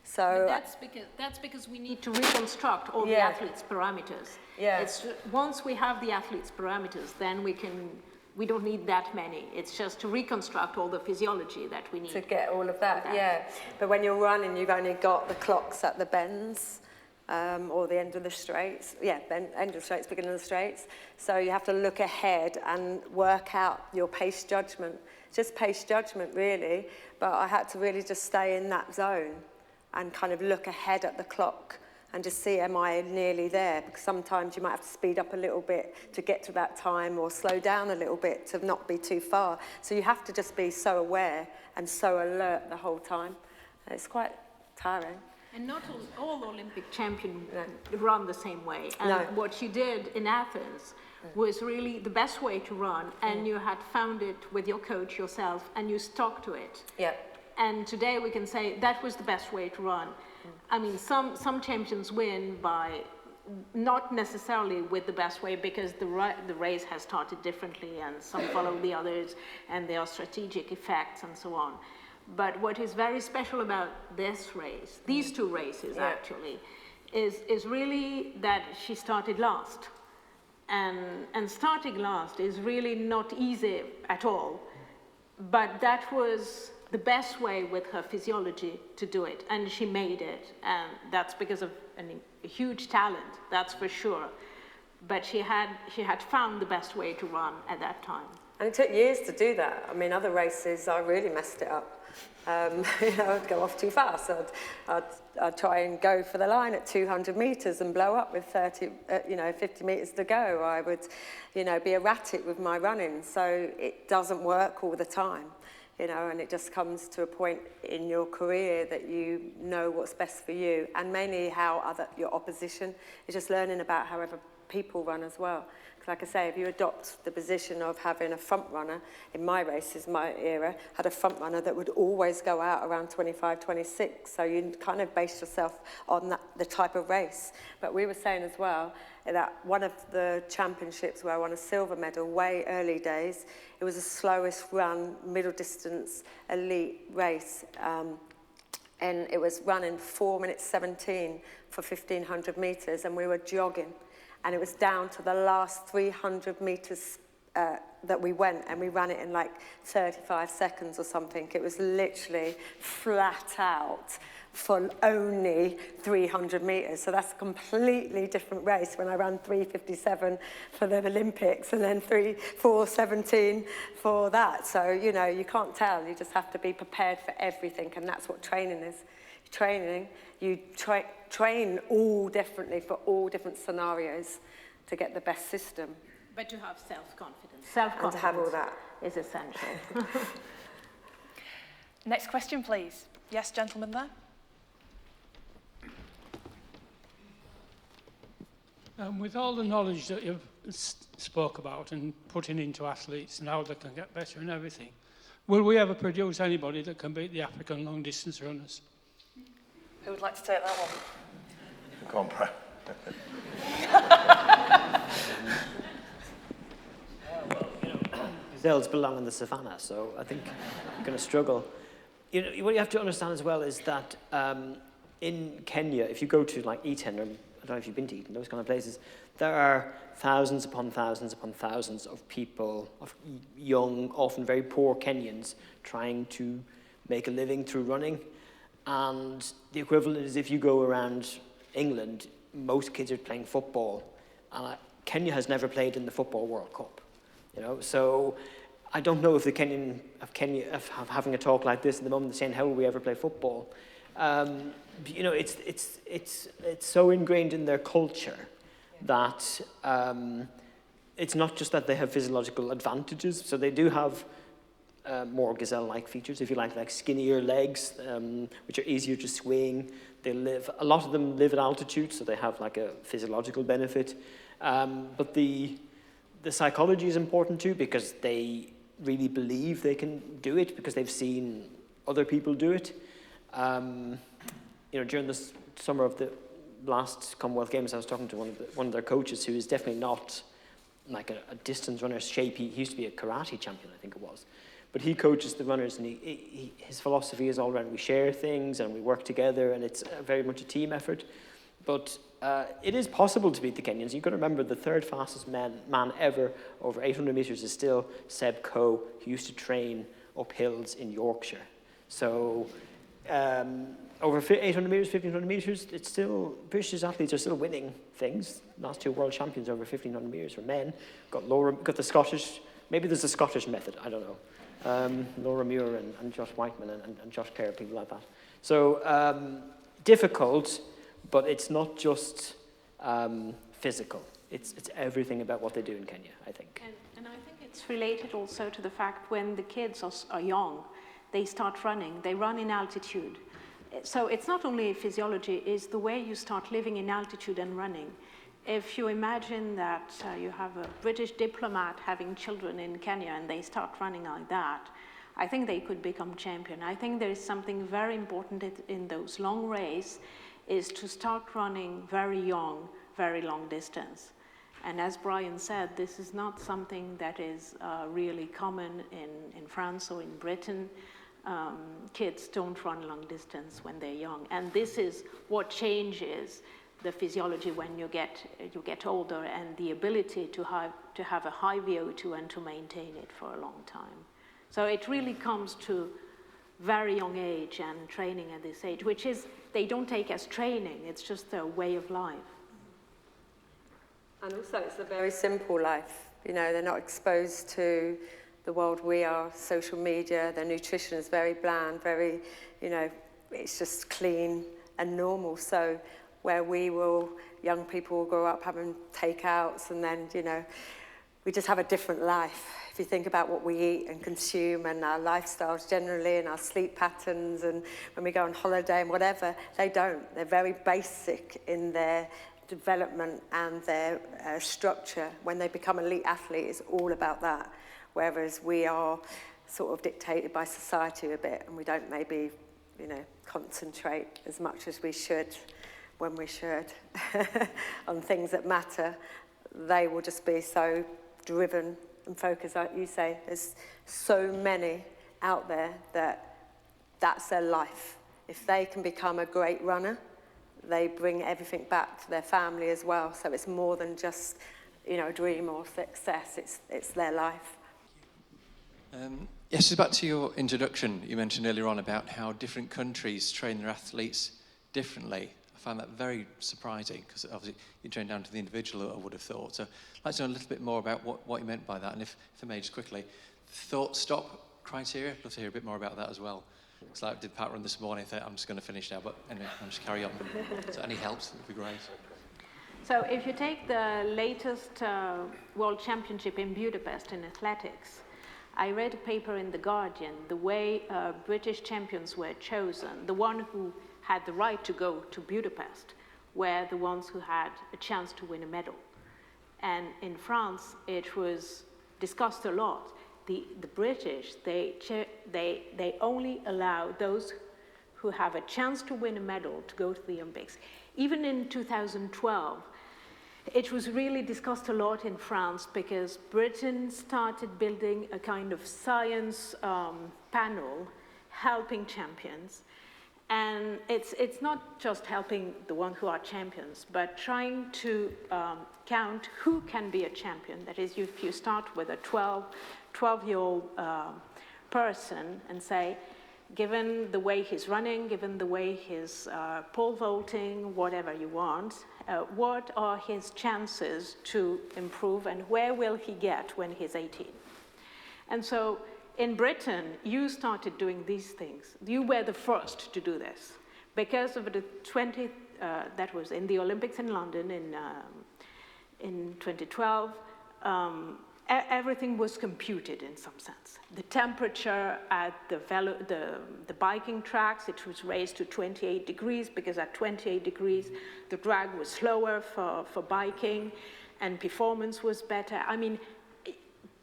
Speaker 7: So
Speaker 5: that's because we need to reconstruct all the athletes' parameters.
Speaker 7: Yeah.
Speaker 5: It's once we have the athletes' parameters, then we can we don't need that many. It's just to reconstruct all the physiology that we need.
Speaker 7: To get all of that, yeah. But when you're running, you've only got the clocks at the bends, or the end of the straights. Yeah, end of the straights, beginning of the straights. So you have to look ahead and work out your pace judgment. Just pace judgment, really. But I had to really just stay in that zone and kind of look ahead at the clock and just see, am I nearly there? Because sometimes you might have to speed up a little bit to get to that time, or slow down a little bit to not be too far. So you have to just be so aware and so alert the whole time. It's quite tiring.
Speaker 5: And not all Olympic champions run the same way. And what you did in Athens was really the best way to run, and you had found it with your coach yourself, and you stuck to it.
Speaker 7: Yeah.
Speaker 5: And today we can say that was the best way to run. I mean, some champions win by not necessarily with the best way, because the race has started differently, and some follow the others, and there are strategic effects and so on. But what is very special about this race, these two races actually, is really that she started last. And starting last is really not easy at all. But that was the best way with her physiology to do it, and she made it. And that's because of a huge talent, that's for sure. But she had found the best way to run at that time.
Speaker 7: And it took years to do that. I mean, other races, I really messed it up. I'd go off too fast. I'd try and go for the line at 200 meters and blow up with 50 meters to go. I would, be erratic with my running. So it doesn't work all the time, and it just comes to a point in your career that you know what's best for you, and mainly how your opposition is just learning about how other people run as well. Like I say, if you adopt the position of having a front runner, in my races, my era, had a front runner that would always go out around 25, 26. So you kind of base yourself on the type of race. But we were saying as well that one of the championships where I won a silver medal, way early days, it was the slowest run, middle distance, elite race. And it was running 4 minutes 17 for 1,500 meters, and we were jogging. And it was down to the last 300 meters that we went, and we ran it in like 35 seconds or something. It was literally flat out for only 300 meters. So that's a completely different race when I ran 3:57 for the Olympics and then 4:17 for that. So, you can't tell. You just have to be prepared for everything, and that's what training is. Training, you train all differently for all different scenarios to get the best system.
Speaker 5: But to have self-confidence.
Speaker 7: And to have all that
Speaker 5: is essential.
Speaker 6: Next question, please. Yes, gentleman there.
Speaker 9: With all the knowledge that you've spoke about and putting into athletes and how they can get better and everything, will we ever produce anybody that can beat the African long-distance runners?
Speaker 6: Who would like to take that one?
Speaker 4: Go on, Brad.
Speaker 3: Gazelles belong in the savannah, so I think I'm going to struggle. What you have to understand as well is that in Kenya, if you go to like Eton, or I don't know if you've been to Eton, those kind of places, there are thousands upon thousands upon thousands of people, of young, often very poor Kenyans, trying to make a living through running. And the equivalent is if you go around England, most kids are playing football. Kenya has never played in the Football World Cup, So I don't know if the Kenyan of Kenya of having a talk like this at the moment, saying how will we ever play football? It's so ingrained in their culture that it's not just that they have physiological advantages. So they do have more gazelle-like features, if you like skinnier legs, which are easier to swing. A lot of them live at altitude, so they have like a physiological benefit. But the psychology is important too, because they really believe they can do it because they've seen other people do it. During the summer of the last Commonwealth Games, I was talking to one of their coaches who is definitely not like a distance runner shape. He used to be a karate champion, I think it was. But he coaches the runners, and his philosophy is all around we share things and we work together, and it's very much a team effort. But it is possible to beat the Kenyans. You've got to remember the third fastest man ever over 800 metres is still Seb Coe, who used to train up hills in Yorkshire. So over 800 metres, 1500 metres, it's still, British athletes are still winning things. Last two world champions over 1500 metres for men. Got the Scottish, maybe there's a Scottish method, I don't know. Laura Muir and Josh Whiteman and Josh Kerr, people like that. So difficult, but it's not just physical. It's everything about what they do in Kenya, I think.
Speaker 5: And I think it's related also to the fact when the kids are young, they start running, they run in altitude. So it's not only physiology, it's the way you start living in altitude and running. If you imagine that you have a British diplomat having children in Kenya and they start running like that, I think they could become champion. I think there is something very important in those long races is to start running very young, very long distance. And as Brian said, this is not something that is really common in France or in Britain. Kids don't run long distance when they're young. And this is what changes the physiology when you get older and the ability to have a high VO2 and to maintain it for a long time. So it really comes to very young age and training at this age, which is, they don't take as training, it's just their way of life.
Speaker 7: And also it's a very simple life. You know, they're not exposed to the world we are, social media, their nutrition is very bland, very, you know, it's just clean and normal. So where young people will grow up having takeouts and then, you know, we just have a different life. If you think about what we eat and consume and our lifestyles generally and our sleep patterns and when we go on holiday and whatever, they don't. They're very basic in their development and their structure. When they become elite athlete, it's all about that. Whereas we are sort of dictated by society a bit and we don't maybe, you know, concentrate as much as we should when we should on things that matter. They will just be so driven and focused, like you say. There's so many out there that's their life. If they can become a great runner, they bring everything back to their family as well. So it's more than just, you know, a dream or success. It's their life.
Speaker 10: Yes, back to your introduction. You mentioned earlier on about how different countries train their athletes differently. I found that very surprising because obviously you train down to the individual, I would have thought. So I'd like to know a little bit more about what you meant by that. And if I may just quickly, thought-stop criteria, I'd love to hear a bit more about that as well. It's like I did Pat run this morning, I thought I'm just going to finish now, but anyway, I'll just carry on. So any helps would be great.
Speaker 5: So if you take the latest World Championship in Budapest in athletics, I read a paper in The Guardian, the way British champions were chosen, the one who had the right to go to Budapest were the ones who had a chance to win a medal. And in France, it was discussed a lot. The British, they only allow those who have a chance to win a medal to go to the Olympics. Even in 2012, it was really discussed a lot in France because Britain started building a kind of science panel helping champions. And it's not just helping the ones who are champions, but trying to count who can be a champion. That is, if you start with a 12-year-old person and say, given the way he's running, given the way he's pole vaulting, whatever you want, what are his chances to improve and where will he get when he's 18? And so in Britain, you started doing these things. You were the first to do this. Because of the that was in the Olympics in London in 2012, everything was computed in some sense. The temperature at the biking tracks, it was raised to 28 degrees because at 28 degrees, the drag was slower for biking and performance was better. I mean,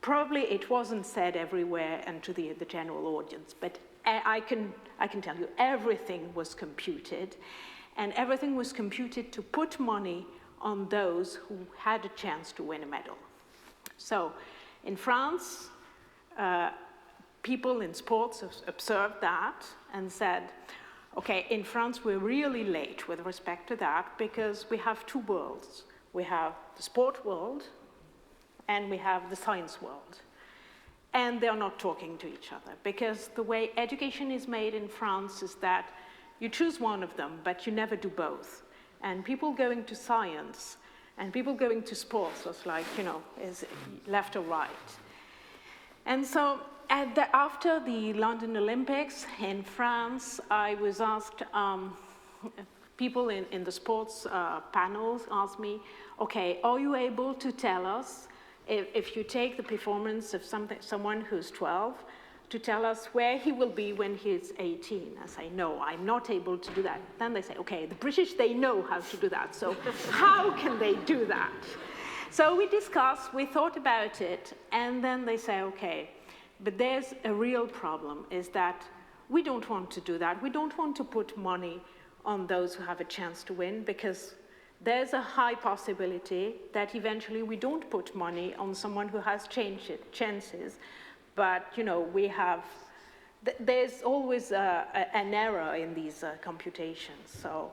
Speaker 5: probably it wasn't said everywhere and to the general audience, but I can tell you everything was computed, and everything was computed to put money on those who had a chance to win a medal. So in France, people in sports observed that and said, Okay, in France, we're really late with respect to that because we have two worlds. We have the sport world and we have the science world. And they're not talking to each other because the way education is made in France is that you choose one of them, but you never do both. And people going to science and people going to sports was like, is left or right. And so after the London Olympics in France, I was asked, people in the sports panels asked me, okay, are you able to tell us, if you take the performance of someone who's 12, to tell us where he will be when he's 18? I say, no, I'm not able to do that. Then they say, okay, the British, they know how to do that, so how can they do that? So we discussed, we thought about it, and then they say, okay, but there's a real problem, is that we don't want to do that. We don't want to put money on those who have a chance to win, because there's a high possibility that eventually we don't put money on someone who has chances, but there's always an error in these computations. So,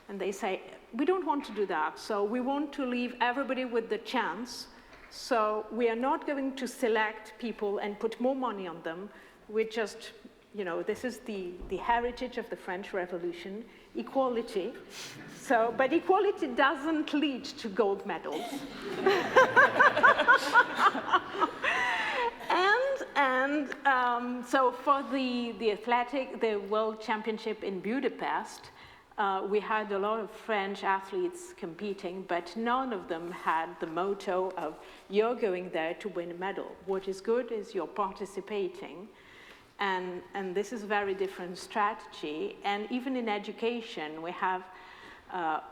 Speaker 5: and they say, we don't want to do that, so we want to leave everybody with the chance. So we are not going to select people and put more money on them. We just, this is the heritage of the French Revolution, equality. So, but equality doesn't lead to gold medals. So for the World Championship in Budapest, we had a lot of French athletes competing, but none of them had the motto of, you're going there to win a medal. What is good is you're participating, and this is a very different strategy. And even in education, we have a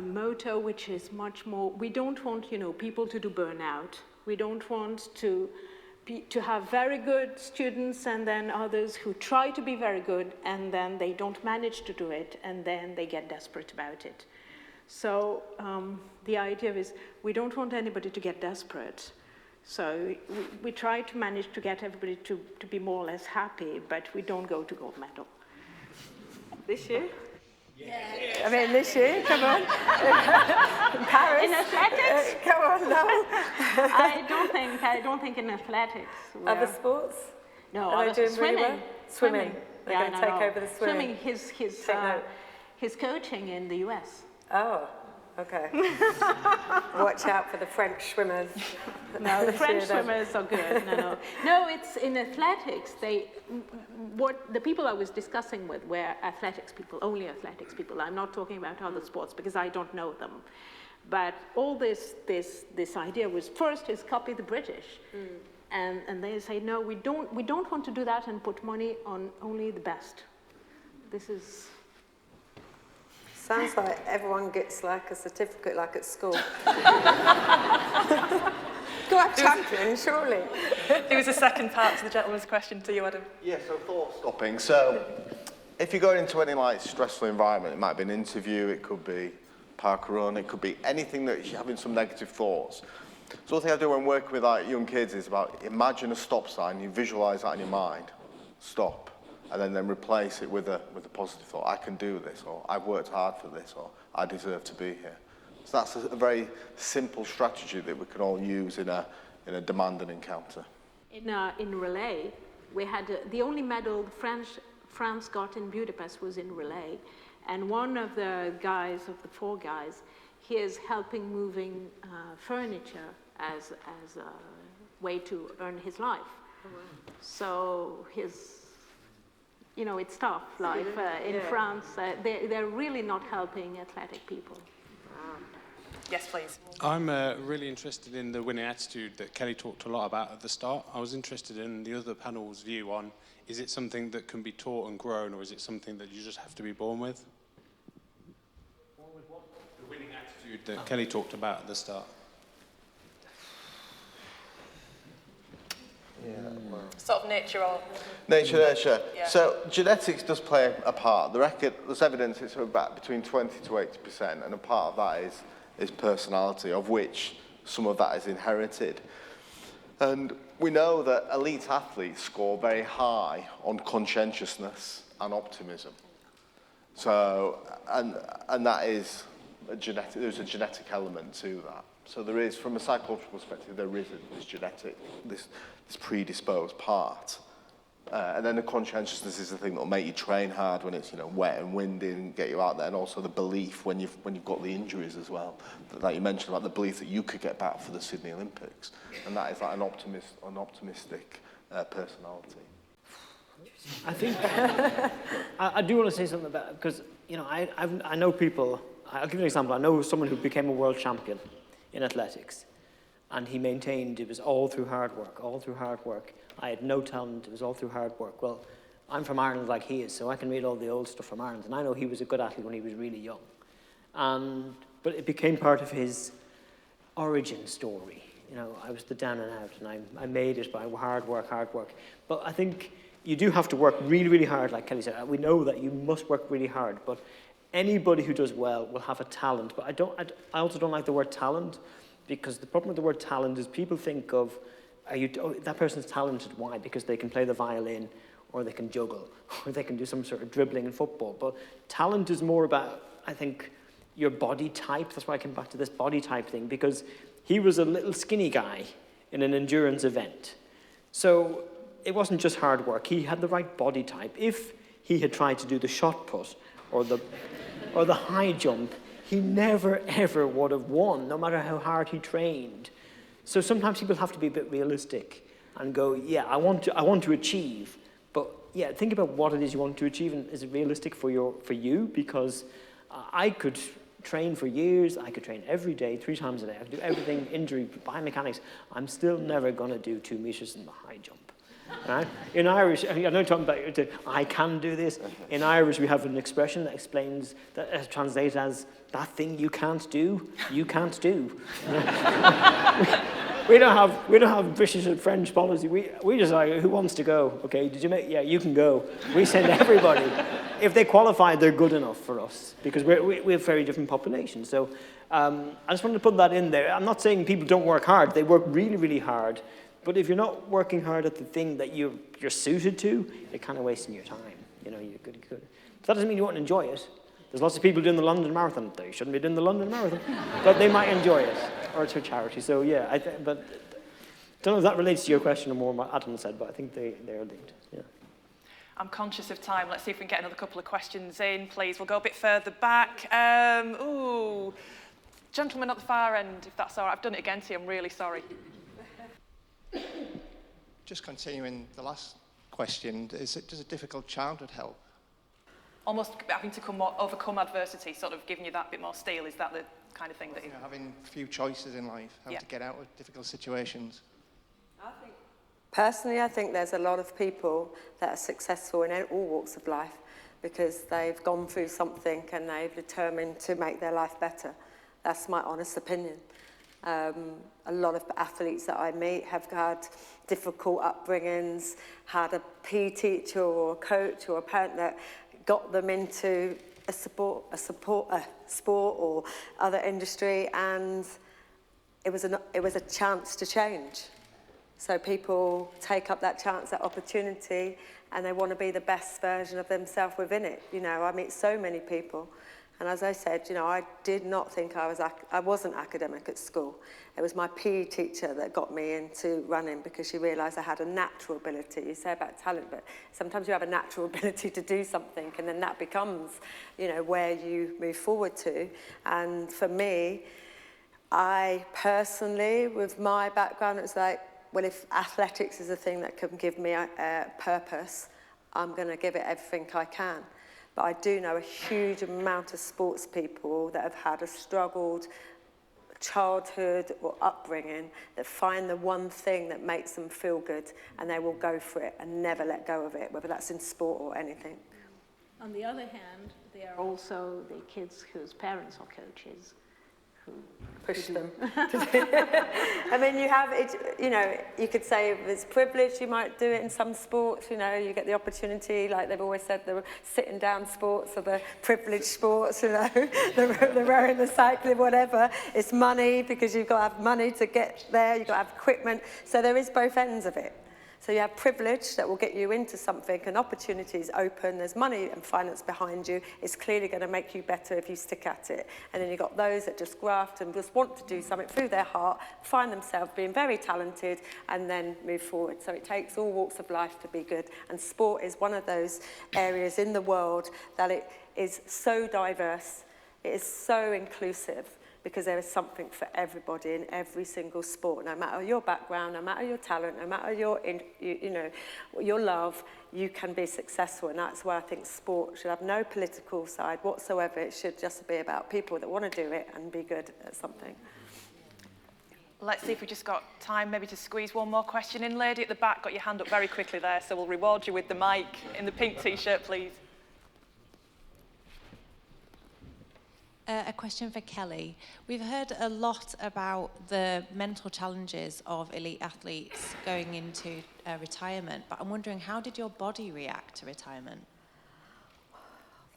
Speaker 5: motto which is much more, we don't want people to do burnout. We don't want to have very good students and then others who try to be very good and then they don't manage to do it and then they get desperate about it. So the idea is we don't want anybody to get desperate. So we try to manage to get everybody to be more or less happy, but we don't go to gold medal. This year?
Speaker 7: I mean, this year, come on. In Paris.
Speaker 5: In athletics?
Speaker 7: Come on, no.
Speaker 5: I don't think in athletics.
Speaker 7: Other sports?
Speaker 5: No,
Speaker 7: are they doing
Speaker 5: swimming.
Speaker 7: Really well? Swimming. They're going to take over the swimming.
Speaker 5: His coaching in the US.
Speaker 7: Oh, okay. Watch out for the French swimmers.
Speaker 5: No, the French swimmers are good. No, it's in athletics. The people I was discussing with were athletics people, only athletics people. I'm not talking about other sports because I don't know them. But all this idea was first is copy the British, and they say no, we don't want to do that and put money on only the best. This is.
Speaker 7: Sounds like everyone gets like a certificate like at school. Go have champion, surely.
Speaker 6: There was a second part to the gentleman's question to you, Adam.
Speaker 4: Yeah, so thought stopping. So if you're going into any stressful environment, it might be an interview, it could be park run, it could be anything that you're having some negative thoughts. So one thing I do when working with young kids is about imagine a stop sign, you visualize that in your mind, stop. And then replace it with a positive thought. I can do this, or I've worked hard for this, or I deserve to be here. So that's a very simple strategy that we can all use in a demanding encounter.
Speaker 5: In relay, we had the only medal France got in Budapest was in relay, and one of the guys, of the four guys, he is helping moving furniture as a way to earn his life. Oh, wow. So it's tough life in France. They're really not helping athletic people.
Speaker 6: Yes, please.
Speaker 11: I'm really interested in the winning attitude that Kelly talked a lot about at the start. I was interested in the other panel's view on, is it something that can be taught and grown, or is it something that you just have to be born with? Born with what? The winning attitude that Kelly talked about at the start.
Speaker 4: Yeah, wow.
Speaker 6: Sort of nature or...
Speaker 4: Nature.
Speaker 6: Yeah.
Speaker 4: So genetics does play a part. There's evidence it's about between 20 to 80%, and a part of that is personality, of which some of that is inherited. And we know that elite athletes score very high on conscientiousness and optimism. So, and that is there's a genetic element to that. So there is, from a psychological perspective, there is this genetic, this predisposed part. And then the conscientiousness is the thing that will make you train hard when it's, wet and windy and get you out there, and also the belief when you've got the injuries as well. Like you mentioned about the belief that you could get back for the Sydney Olympics, and that is like an optimistic personality.
Speaker 3: I think I do want to say something about it, because I know people. I'll give you an example. I know someone who became a world champion in athletics, and he maintained it was all through hard work. I had no talent, it was all through hard work. Well, I'm from Ireland like he is, so I can read all the old stuff from Ireland, and I know he was a good athlete when he was really young. But it became part of his origin story. I was the down and out, and I made it by hard work. But I think you do have to work really, really hard, like Kelly said. We know that you must work really hard, but anybody who does well will have a talent. But I also don't like the word talent, because the problem with the word talent is people think of, that person's talented. Why? Because they can play the violin, or they can juggle, or they can do some sort of dribbling in football. But talent is more about, I think, your body type. That's why I came back to this body type thing, because he was a little skinny guy in an endurance event. So it wasn't just hard work. He had the right body type. If he had tried to do the shot put or the high jump, he never, ever would have won, no matter how hard he trained. So sometimes people have to be a bit realistic and go, yeah, I want to achieve, but yeah, think about what it is you want to achieve, and is it realistic for you? Because I could train for years, I could train every day, 3 times a day, I could do everything, injury, biomechanics. I'm still never going to do 2 meters in the high jump. Right? In Irish, I'm not talking about I can do this. In Irish, we have an expression that explains, that translates as, that thing you can't do, you can't do. we don't have British and French policy. We just like, who wants to go? Okay, did you make? Yeah, you can go. We send everybody. If they qualify, they're good enough for us, because we have very different populations. So I just wanted to put that in there. I'm not saying people don't work hard. They work really, really hard. But if you're not working hard at the thing that you're suited to, you're kind of wasting your time. You're good. But that doesn't mean you won't enjoy it. There's lots of people doing the London Marathon. They shouldn't be doing the London Marathon, but they might enjoy it, or it's for charity. So yeah, but I don't know if that relates to your question or more what Adam said, but I think they're linked. Yeah.
Speaker 6: I'm conscious of time. Let's see if we can get another couple of questions in, please. We'll go a bit further back. Gentleman at the far end, if that's all right. I've done it again to you. I'm really sorry.
Speaker 12: Just continuing the last question, does a difficult childhood help?
Speaker 6: Almost having to overcome adversity, sort of giving you that bit more steel. Is that the kind of thing that you...
Speaker 12: Having few choices in life, how to get out of difficult situations?
Speaker 7: Personally, I think there's a lot of people that are successful in all walks of life because they've gone through something and they've determined to make their life better. That's my honest opinion. A lot of athletes that I meet have had difficult upbringings, had a PE teacher or a coach or a parent that got them into a sport or other industry, and it was a chance to change. So people take up that chance, that opportunity, and they want to be the best version of themselves within it. I meet so many people. And as I said, I did not think I wasn't academic at school. It was my PE teacher that got me into running because she realised I had a natural ability. You say about talent, but sometimes you have a natural ability to do something, and then that becomes, where you move forward to. And for me, I personally, with my background, it's like, well, if athletics is a thing that can give me a purpose, I'm going to give it everything I can. But I do know a huge amount of sports people that have had a struggled childhood or upbringing that find the one thing that makes them feel good, and they will go for it and never let go of it, whether that's in sport or anything.
Speaker 5: On the other hand, there are also the kids whose parents are coaches who
Speaker 7: push them. I mean, you have it, you could say if it's privilege, you might do it in some sports, you get the opportunity, like they've always said, the sitting down sports are the privileged sports, the rowing, the cycling, whatever. It's money because you've got to have money to get there, you've got to have equipment. So there is both ends of it. So you have privilege that will get you into something, and opportunities open, there's money and finance behind you. It's clearly going to make you better if you stick at it. And then you've got those that just graft and just want to do something through their heart, find themselves being very talented, and then move forward. So it takes all walks of life to be good. And sport is one of those areas in the world that it is so diverse, it is so inclusive, because there is something for everybody in every single sport. No matter your background, no matter your talent, no matter your, your love, you can be successful. And that's why I think sport should have no political side whatsoever. It should just be about people that want to do it and be good at something.
Speaker 6: Let's see if we just got time maybe to squeeze one more question in. Lady at the back, got your hand up very quickly there, so we'll reward you with the mic in the pink t-shirt, please.
Speaker 13: A question for Kelly. We've heard a lot about the mental challenges of elite athletes going into retirement, but I'm wondering, how did your body react to retirement?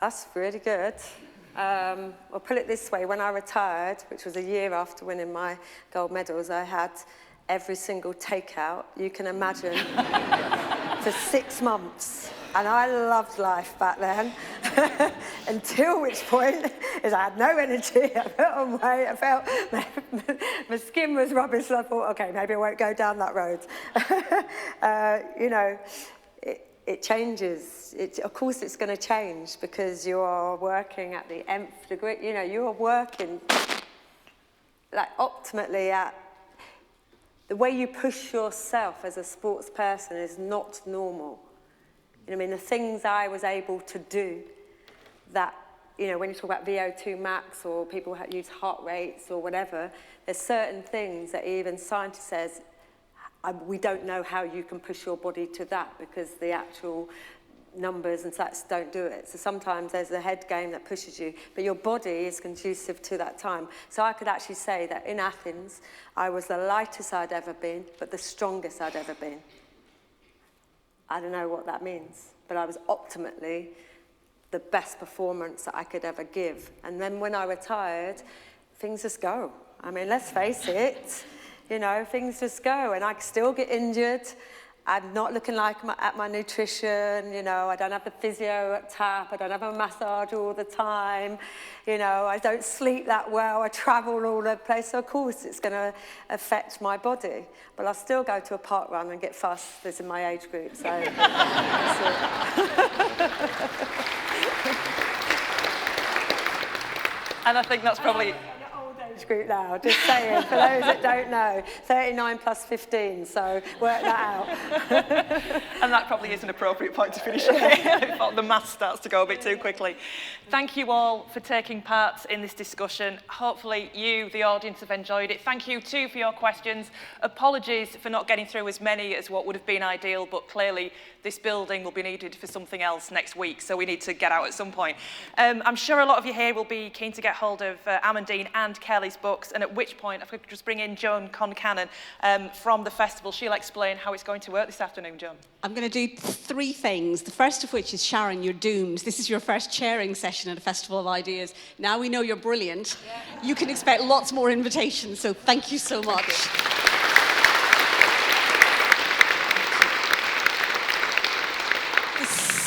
Speaker 7: That's really good. I'll put it this way, when I retired, which was a year after winning my gold medals, I had every single takeout you can imagine for 6 months. And I loved life back then, until which point is I had no energy, I felt on weight, I felt my skin was rubbish, so I thought, okay, maybe I won't go down that road. You know, it changes. Of course it's going to change, because you are working at the nth degree. You know, you are working like optimally at the way you push yourself as a sports person is not normal. You know, I mean, the things I was able to do that, you know, when you talk about VO2 max or people use heart rates or whatever, there's certain things that even scientists says, we don't know how you can push your body to that, because the actual numbers and stats don't do it. So sometimes there's a head game that pushes you, but your body is conducive to that time. So I could actually say that in Athens, I was the lightest I'd ever been, but the strongest I'd ever been. I don't know what that means, but I was optimally the best performance that I could ever give. And then when I retired, things just go. I mean, let's face it, you know, things just go. And I still get injured. I'm not looking like at my nutrition, you know, I don't have the physio at tap, I don't have a massage all the time, you know, I don't sleep that well, I travel all over the place, so of course it's going to affect my body. But I'll still go to a park run and get fastest in my age group, so that's it.
Speaker 6: And I think that's probably...
Speaker 7: group now, just saying, for those that don't know, 39 plus 15, so work that out.
Speaker 6: And that probably is an appropriate point to finish on. The math starts to go a bit too quickly. Thank you all for taking part in this discussion. Hopefully you, the audience, have enjoyed it. Thank you too for your questions. Apologies for not getting through as many as what would have been ideal, but clearly this building will be needed for something else next week, so we need to get out at some point. I'm sure a lot of you here will be keen to get hold of Amandine and Kelly's books, and at which point, if I could just bring in Joan Concannon from the festival, she'll explain how it's going to work this afternoon. Joan.
Speaker 14: I'm going to do 3 things, the first of which is, Sharon, you're doomed. This is your first chairing session at a Festival of Ideas. Now we know you're brilliant. Yeah. You can expect lots more invitations, so thank you so much.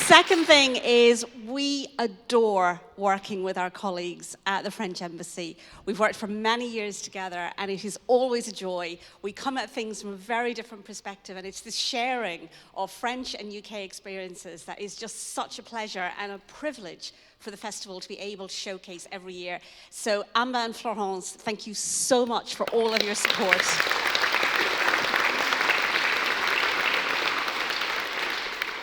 Speaker 14: Second thing is, we adore working with our colleagues at the French Embassy. We've worked for many years together, and it is always a joy. We come at things from a very different perspective, and it's this sharing of French and UK experiences that is just such a pleasure and a privilege for the festival to be able to showcase every year. So, Amba and Florence, thank you so much for all of your support.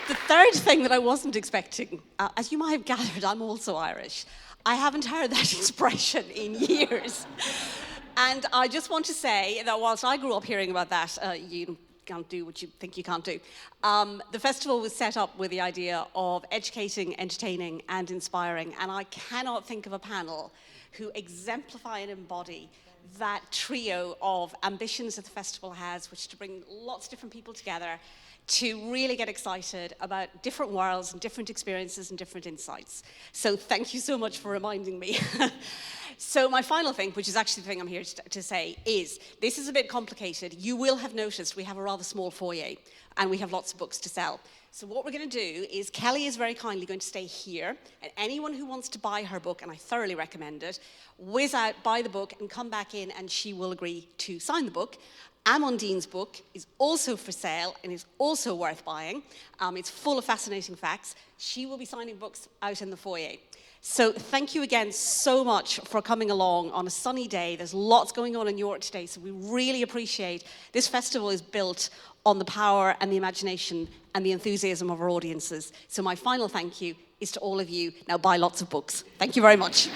Speaker 14: The third thing that I wasn't expecting, as you might have gathered, I'm also Irish. I haven't heard that expression in years. And I just want to say that whilst I grew up hearing about that, you can't do what you think you can't do, the festival was set up with the idea of educating, entertaining, and inspiring. And I cannot think of a panel who exemplify and embody that trio of ambitions that the festival has, which is to bring lots of different people together to really get excited about different worlds and different experiences and different insights. So thank you so much for reminding me. So my final thing, which is actually the thing I'm here to say, is this is a bit complicated. You will have noticed we have a rather small foyer, and we have lots of books to sell. So what we're going to do is Kelly is very kindly going to stay here, and anyone who wants to buy her book, and I thoroughly recommend it, whiz out, buy the book, and come back in, and she will agree to sign the book. Amandine's book is also for sale and is also worth buying. It's full of fascinating facts. She will be signing books out in the foyer. So thank you again so much for coming along on a sunny day. There's lots going on in York today, so we really appreciate this festival is built on the power and the imagination and the enthusiasm of our audiences. So my final thank you is to all of you. Now buy lots of books. Thank you very much.